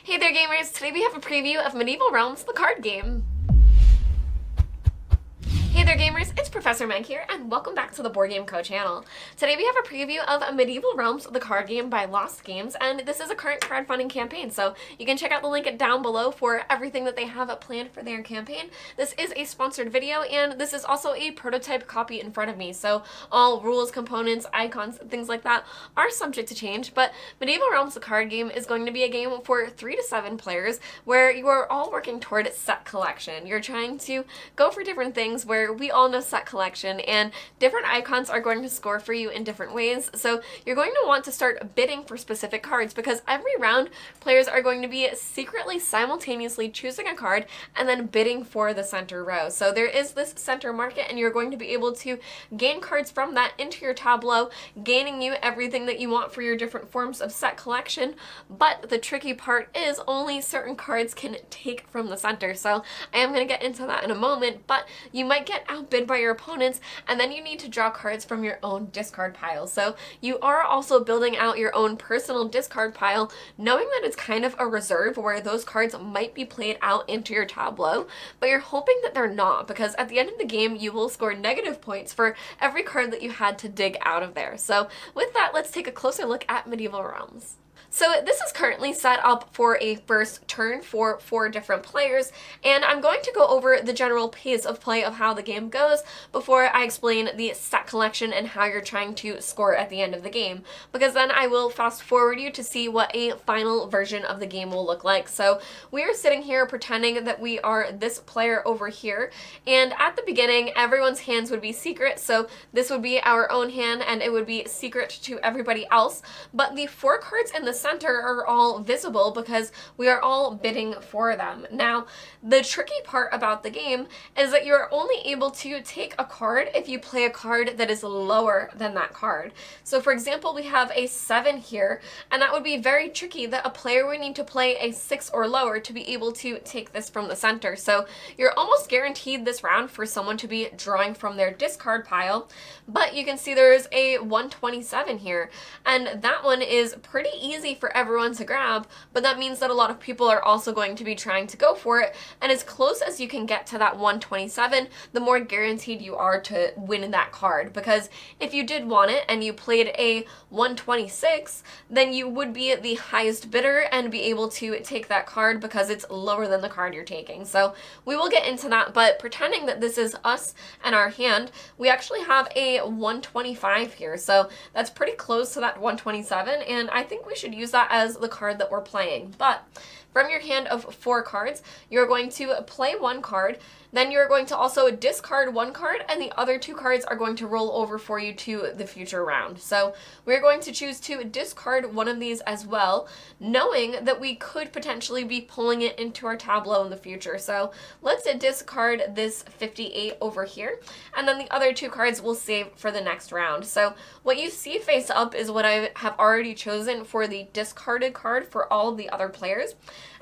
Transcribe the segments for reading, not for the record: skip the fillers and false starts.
Hey there gamers, today we have a preview of Medieval Realms, the card game. Hey there gamers, it's Professor Meg here, and welcome back to the Board Game Co channel. Today we have a preview of Medieval Realms, the card game by Lost Games, and this is a current crowdfunding campaign, so you can check out the link down below for everything that they have planned for their campaign. This is a sponsored video, and this is also a prototype copy in front of me, so all rules, components, icons, things like that are subject to change, but Medieval Realms, the card game, is going to be a game for 3 to 7 players, where you are all working toward set collection. You're trying to go for different things where we all know set collection, and different icons are going to score for you in different ways, so you're going to want to start bidding for specific cards, because every round players are going to be secretly simultaneously choosing a card and then bidding for the center row. So there is this center market, and you're going to be able to gain cards from that into your tableau, gaining you everything that you want for your different forms of set collection. But the tricky part is only certain cards can take from the center, so I am going to get into that in a moment, but you might get outbid by your opponents, and then you need to draw cards from your own discard pile. So you are also building out your own personal discard pile, knowing that it's kind of a reserve where those cards might be played out into your tableau, but you're hoping that they're not, because at the end of the game you will score negative points for every card that you had to dig out of there. So with that, let's take a closer look at Medieval Realms. So this is currently set up for a first turn for 4 different players, and I'm going to go over the general pace of play of how the game goes before I explain the set collection and how you're trying to score at the end of the game, because then I will fast forward you to see what a final version of the game will look like. So we are sitting here pretending that we are this player over here, and at the beginning everyone's hands would be secret, so this would be our own hand and it would be secret to everybody else, but the 4 cards in the center are all visible because we are all bidding for them. Now, the tricky part about the game is that you're only able to take a card if you play a card that is lower than that card. So for example, we have a 7 here, and that would be very tricky that a player would need to play a 6 or lower to be able to take this from the center. So you're almost guaranteed this round for someone to be drawing from their discard pile, but you can see there's a 127 here, and that one is pretty easy for everyone to grab, but that means that a lot of people are also going to be trying to go for it, and as close as you can get to that 127, the more guaranteed you are to win that card, because if you did want it and you played a 126, then you would be the highest bidder and be able to take that card because it's lower than the card you're taking. So we will get into that, but pretending that this is us and our hand, we actually have a 125 here, so that's pretty close to that 127, and I think we should use that as the card that we're playing. But from your hand of 4 cards, you're going to play 1 card, then you're going to also discard 1 card, and the other 2 cards are going to roll over for you to the future round. So we're going to choose to discard one of these as well, knowing that we could potentially be pulling it into our tableau in the future. So let's discard this 58 over here, and then the other 2 cards we'll save for the next round. So what you see face up is what I have already chosen for the discarded card for all of the other players.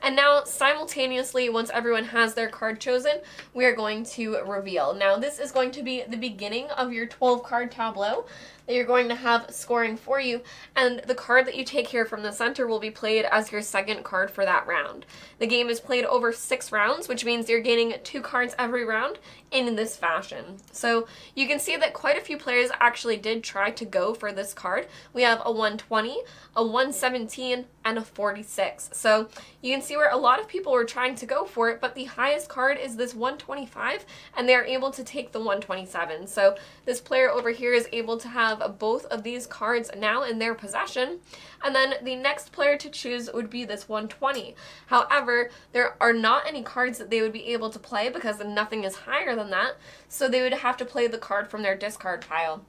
And now, simultaneously, once everyone has their card chosen, we are going to reveal. Now, this is going to be the beginning of your 12-card tableau that you're going to have scoring for you, and the card that you take here from the center will be played as your second card for that round. The game is played over 6 rounds, which means you're gaining 2 cards every round in this fashion. So you can see that quite a few players actually did try to go for this card. We have a 120, a 117, and a 46. So you can see where a lot of people were trying to go for it, but the highest card is this 125, and they are able to take the 127. So this player over here is able to have both of these cards now in their possession, and then the next player to choose would be this 120. However, there are not any cards that they would be able to play because nothing is higher than that, so they would have to play the card from their discard pile.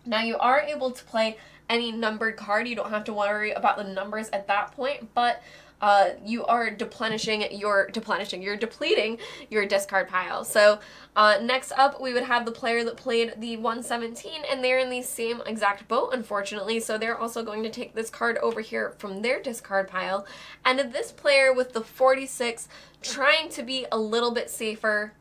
Now you are able to play any numbered card. You don't have to worry about the numbers at that point, but you are depleting your discard pile. So next up, we would have the player that played the 117, and they're in the same exact boat, unfortunately, so they're also going to take this card over here from their discard pile. And this player with the 46, trying to be a little bit safer,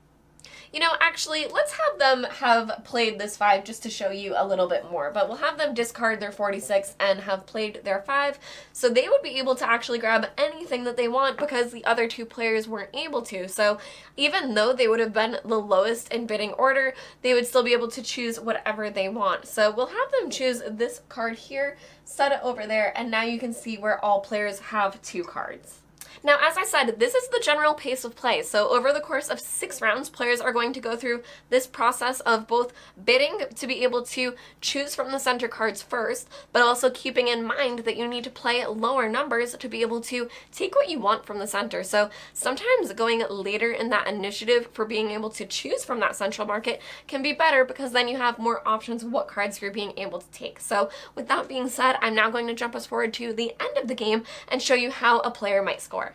You know, actually, let's have them have played this 5 just to show you a little bit more. But we'll have them discard their 46 and have played their 5. So they would be able to actually grab anything that they want because the other 2 players weren't able to. So even though they would have been the lowest in bidding order, they would still be able to choose whatever they want. So we'll have them choose this card here, set it over there, and now you can see where all players have 2 cards. Now, as I said, this is the general pace of play. So over the course of 6 rounds, players are going to go through this process of both bidding to be able to choose from the center cards first, but also keeping in mind that you need to play lower numbers to be able to take what you want from the center. So sometimes going later in that initiative for being able to choose from that central market can be better because then you have more options of what cards you're being able to take. So with that being said, I'm now going to jump us forward to the end of the game and show you how a player might score.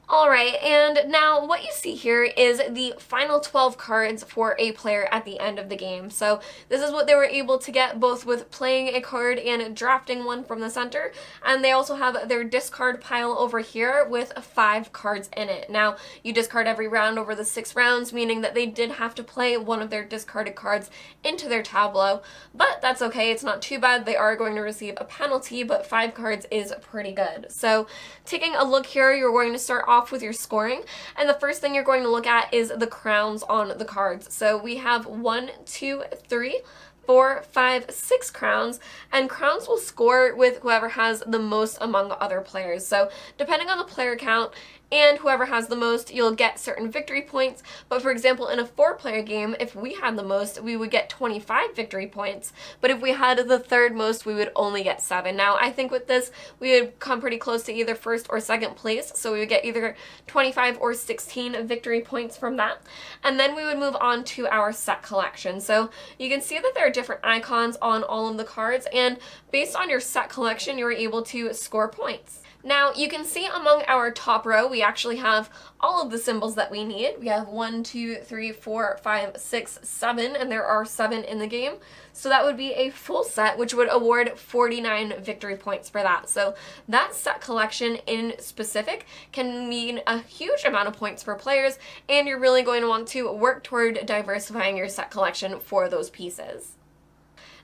Alright, and now what you see here is the final 12 cards for a player at the end of the game. So this is what they were able to get both with playing a card and drafting one from the center, and they also have their discard pile over here with 5 cards in it. Now, you discard every round over the 6 rounds, meaning that they did have to play one of their discarded cards into their tableau, but that's okay, it's not too bad. They are going to receive a penalty, but 5 cards is pretty good. So taking a look here, you're going to start off with your scoring, and the first thing you're going to look at is the crowns on the cards. So we have 1, 2, 3, 4, 5, 6 crowns, and crowns will score with whoever has the most among other players. So depending on the player count and whoever has the most, you'll get certain victory points. But for example, in a 4-player game, if we had the most, we would get 25 victory points. But if we had the third most, we would only get 7. Now, I think with this, we would come pretty close to either first or second place. So we would get either 25 or 16 victory points from that. And then we would move on to our set collection. So you can see that there are different icons on all of the cards, and based on your set collection, you're able to score points. Now, you can see among our top row, we actually have all of the symbols that we need. We have 1, 2, 3, 4, 5, 6, 7, and there are 7 in the game. So that would be a full set, which would award 49 victory points for that. So that set collection in specific can mean a huge amount of points for players, and you're really going to want to work toward diversifying your set collection for those pieces.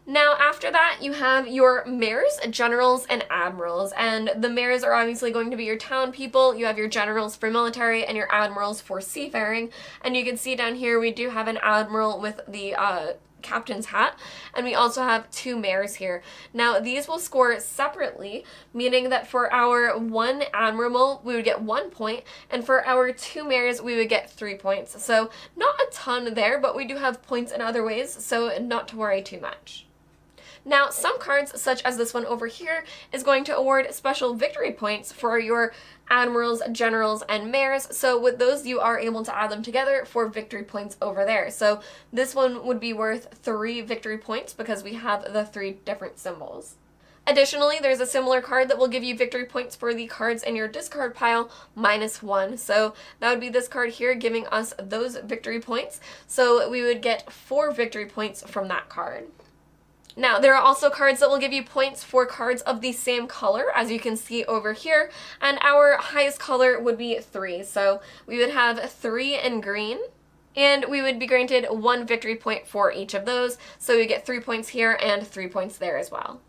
Now, after that, you have your mayors, generals, and admirals, and the mayors are obviously going to be your town people. You have your generals for military and your admirals for seafaring, and you can see down here we do have an admiral with the captain's hat, and we also have 2 mayors here. Now, these will score separately, meaning that for our 1 admiral, we would get 1 point, and for our 2 mayors, we would get 3 points. So not a ton there, but we do have points in other ways, so not to worry too much. Now, some cards, such as this one over here, is going to award special victory points for your admirals, generals, and mayors. So with those, you are able to add them together for victory points over there. So this one would be worth 3 victory points because we have the 3 different symbols. Additionally, there's a similar card that will give you victory points for the cards in your discard pile, -1. So that would be this card here giving us those victory points. So we would get 4 victory points from that card. Now, there are also cards that will give you points for cards of the same color, as you can see over here, and our highest color would be 3. So we would have 3 in green, and we would be granted 1 victory point for each of those, so we get 3 points here and 3 points there as well.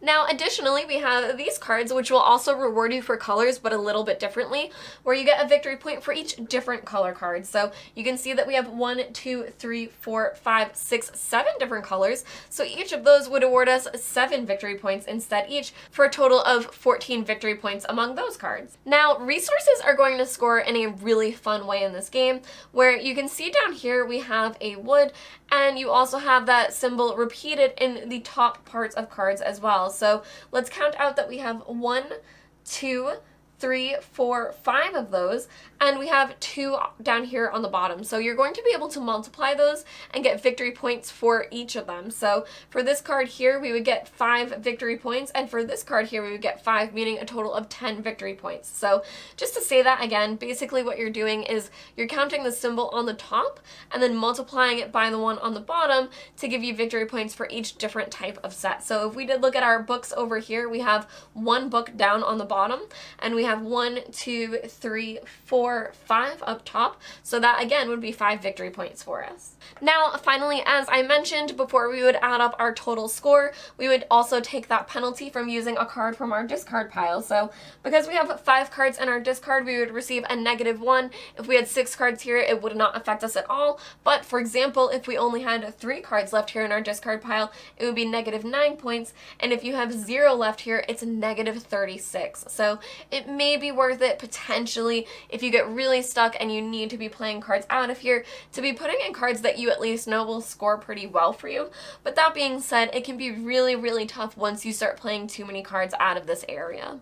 Now, additionally, we have these cards, which will also reward you for colors, but a little bit differently, where you get a victory point for each different color card. So you can see that we have 1, 2, 3, 4, 5, 6, 7 different colors. So each of those would award us 7 victory points instead each, for a total of 14 victory points among those cards. Now, resources are going to score in a really fun way in this game, where you can see down here we have a wood, and you also have that symbol repeated in the top parts of cards as well. So let's count out that we have 1, 2, 3, 4, 5 of those, and we have 2 down here on the bottom. So you're going to be able to multiply those and get victory points for each of them. So for this card here, we would get 5 victory points, and for this card here, we would get 5, meaning a total of 10 victory points. So just to say that again, basically what you're doing is you're counting the symbol on the top and then multiplying it by the one on the bottom to give you victory points for each different type of set. So if we did look at our books over here, we have 1 book down on the bottom, and we have have 1, 2, 3, 4, 5 up top. So that again would be 5 victory points for us. Now, finally, as I mentioned before, we would add up our total score. We would also take that penalty from using a card from our discard pile. So because we have 5 cards in our discard, we would receive a -1. If we had 6 cards here, it would not affect us at all. But for example, if we only had 3 cards left here in our discard pile, it would be -9 points. And if you have 0 left here, it's -36. So it may be worth it potentially if you get really stuck and you need to be playing cards out of here to be putting in cards that you at least know will score pretty well for you. But that being said, it can be really, really tough once you start playing too many cards out of this area.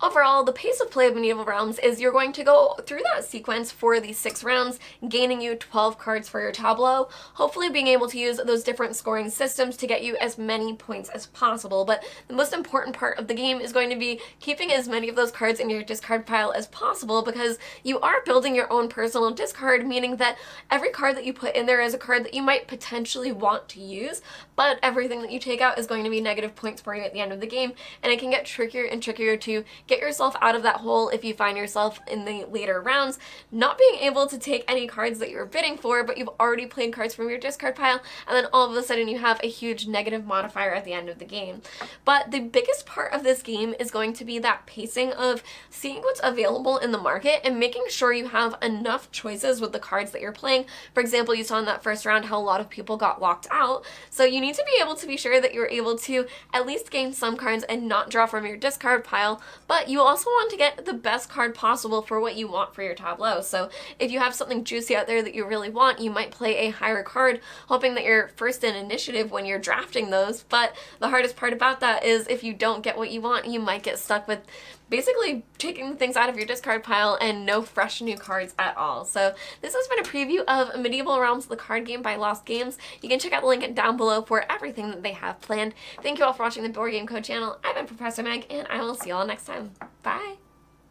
Overall, the pace of play of Medieval Realms is you're going to go through that sequence for these 6 rounds, gaining you 12 cards for your tableau, hopefully being able to use those different scoring systems to get you as many points as possible. But the most important part of the game is going to be keeping as many of those cards in your discard pile as possible, because you are building your own personal discard, meaning that every card that you put in there is a card that you might potentially want to use, but everything that you take out is going to be negative points for you at the end of the game, and it can get trickier and trickier to get yourself out of that hole if you find yourself in the later rounds not being able to take any cards that you were bidding for, but you've already played cards from your discard pile, and then all of a sudden you have a huge negative modifier at the end of the game. But the biggest part of this game is going to be that pacing of seeing what's available in the market and making sure you have enough choices with the cards that you're playing. For example, you saw in that first round how a lot of people got locked out, so you need to be able to be sure that you're able to at least gain some cards and not draw from your discard pile, but you also want to get the best card possible for what you want for your tableau. So if you have something juicy out there that you really want, you might play a higher card, hoping that you're first in initiative when you're drafting those. But the hardest part about that is if you don't get what you want, you might get stuck with basically taking things out of your discard pile and no fresh new cards at all. So this has been a preview of Medieval Realms, the card game by Lost Games. You can check out the link down below for everything that they have planned. Thank you all for watching the Board Game Code channel. I've been Professor Meg, and I will see you all next time. Bye!